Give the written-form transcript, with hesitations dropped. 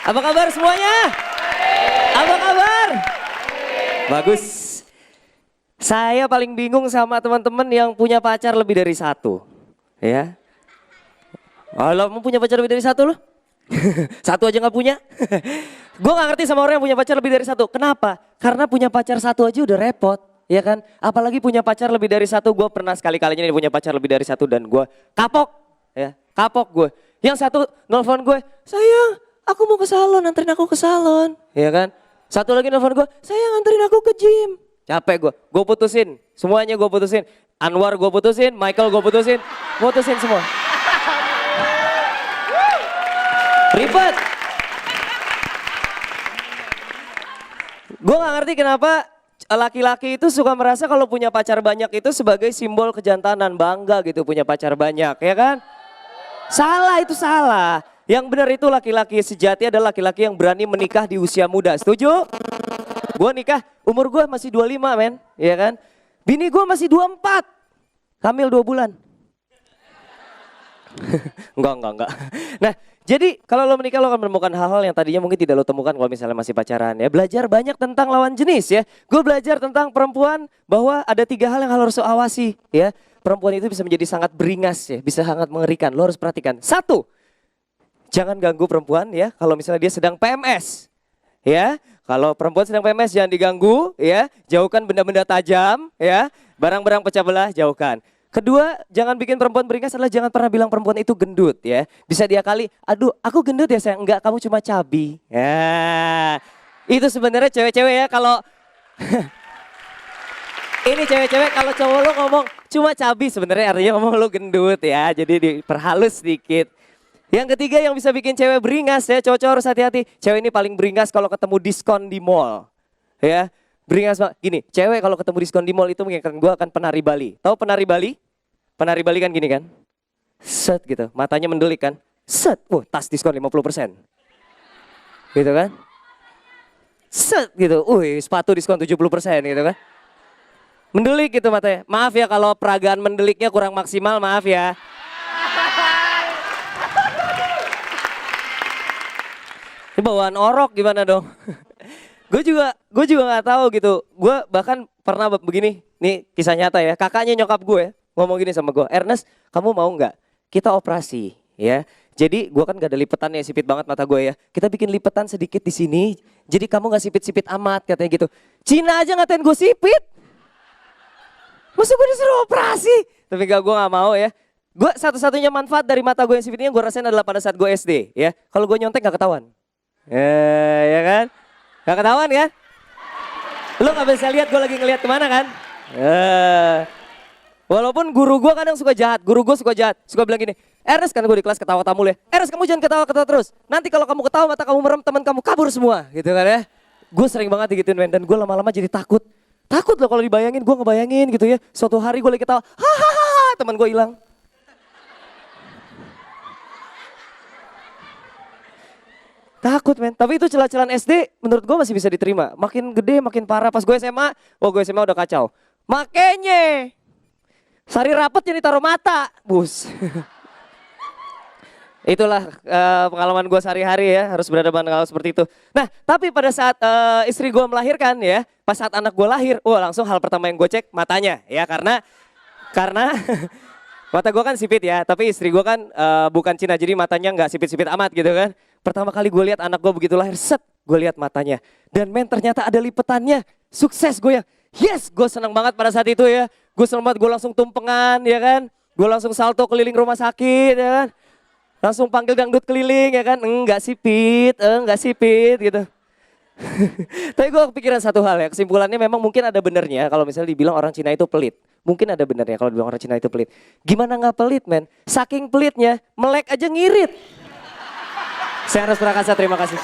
Apa kabar semuanya? Apa kabar? Bagus. Saya paling bingung sama teman-teman yang punya pacar lebih dari satu. Ya. Kalau mau punya pacar lebih dari satu loh? Satu aja nggak punya? Gue nggak ngerti sama orang yang punya pacar lebih dari satu. Kenapa? Karena punya pacar satu aja udah repot. Ya kan? Apalagi punya pacar lebih dari satu. Gue pernah sekali-kalinya nih punya pacar lebih dari satu dan gue kapok. Ya, kapok gue. Yang satu nelfon gue, sayang aku mau ke salon, anterin aku ke salon. Ya kan? Satu lagi nelfon gue, sayang anterin aku ke gym. Capek gue putusin. Semuanya gue putusin. Anwar gue putusin, Michael gue putusin. Putusin semua. Ribet. Gue gak ngerti kenapa laki-laki itu suka merasa kalau punya pacar banyak itu sebagai simbol kejantanan, bangga gitu punya pacar banyak, ya kan? Salah, itu salah. Yang benar itu laki-laki sejati adalah laki-laki yang berani menikah di usia muda. Setuju? Gue nikah, umur gue masih 25 men, ya kan? Bini gue masih 24, hamil 2 bulan. Enggak. Nah, jadi kalau lo menikah lo akan menemukan hal-hal yang tadinya mungkin tidak lo temukan kalau misalnya masih pacaran ya. Belajar banyak tentang lawan jenis ya. Gue belajar tentang perempuan bahwa ada 3 hal yang harus lo awasi ya. Perempuan itu bisa menjadi sangat beringas ya, bisa sangat mengerikan. Lo harus perhatikan. 1, jangan ganggu perempuan ya kalau misalnya dia sedang PMS. Ya, kalau perempuan sedang PMS jangan diganggu ya. Jauhkan benda-benda tajam ya. Barang-barang pecah belah jauhkan. Kedua, jangan bikin perempuan beringas adalah jangan pernah bilang perempuan itu gendut ya. Bisa diakali, aduh aku gendut ya sayang. Enggak, kamu cuma cabi. Ya, itu sebenarnya cewek-cewek ya kalau... Ini cewek-cewek kalau cowok lo ngomong cuma cabi sebenarnya artinya ngomong lo gendut ya. Jadi diperhalus sedikit. Yang ketiga yang bisa bikin cewek beringas ya, cowok-cowok harus hati-hati. Cewek ini paling beringas kalau ketemu diskon di mall. Ya, beringas banget. Gini, cewek kalau ketemu diskon di mall itu mengingatkan gue akan penari Bali. Tahu penari Bali? Penari Bali kan gini kan, set gitu, matanya mendelik kan, set, tas diskon 50%. Gitu kan, set gitu, sepatu diskon 70% gitu kan. Mendelik gitu matanya, maaf ya kalau peragaan mendeliknya kurang maksimal, maaf ya. Ini bawaan orok gimana dong? Gue juga nggak tahu gitu, gue bahkan pernah begini, nih kisah nyata ya, kakaknya nyokap gue ngomong gini sama gue, Ernest kamu mau nggak kita operasi ya. Jadi gue kan gak ada lipetannya, sipit banget mata gue ya. Kita bikin lipetan sedikit di sini, jadi kamu gak sipit-sipit amat katanya gitu. Cina aja ngatain gue sipit. Masa gue disuruh operasi? Tapi gue gak mau ya. Gue satu-satunya manfaat dari mata gue yang sipit ini yang gue rasain adalah pada saat gue SD ya. Kalau gue nyontek gak ketahuan. Ya kan? Gak ketahuan kan? Lo gak bisa lihat gue lagi ngeliat kemana kan? Walaupun guru gue kadang suka jahat, suka bilang gini, Ernest kan gue di kelas ketawa-ketawa mulu ya, Ernest kamu jangan ketawa-ketawa terus, nanti kalau kamu ketawa mata kamu merem, teman kamu kabur semua, gitu kan ya. Gue sering banget digituin men, dan gue lama-lama jadi takut loh kalau dibayangin, gue ngebayangin gitu ya, suatu hari gue lagi ketawa, hahaha, teman gue hilang. Takut men, tapi itu celah-celahan SD menurut gue masih bisa diterima, makin gede makin parah, pas gue SMA, gue SMA udah kacau, makanya. Sari rapet jadi taruh mata, bus. Itulah pengalaman gue sehari-hari ya, harus berhadapan dengan hal seperti itu. Nah, tapi pada saat istri gue melahirkan ya, pas saat anak gue lahir, langsung hal pertama yang gue cek matanya ya, karena mata gue kan sipit ya, tapi istri gue kan bukan Cina, jadi matanya nggak sipit-sipit amat gitu kan. Pertama kali gue lihat anak gue begitu lahir, set, gue lihat matanya, dan men ternyata ada lipetannya, sukses gue ya. Yes, gue senang banget pada saat itu ya. Gue senang banget, gue langsung tumpengan ya kan. Gue langsung salto keliling rumah sakit ya kan. Langsung panggil dangdut keliling ya kan. Enggak sipit gitu. Tapi gue kepikiran satu hal ya. Kesimpulannya memang mungkin ada benernya kalau misalnya dibilang orang Cina itu pelit. Mungkin ada benernya kalau dibilang orang Cina itu pelit. Gimana gak pelit men? Saking pelitnya, melek aja ngirit. Saya Ernest Prakasa, terima kasih.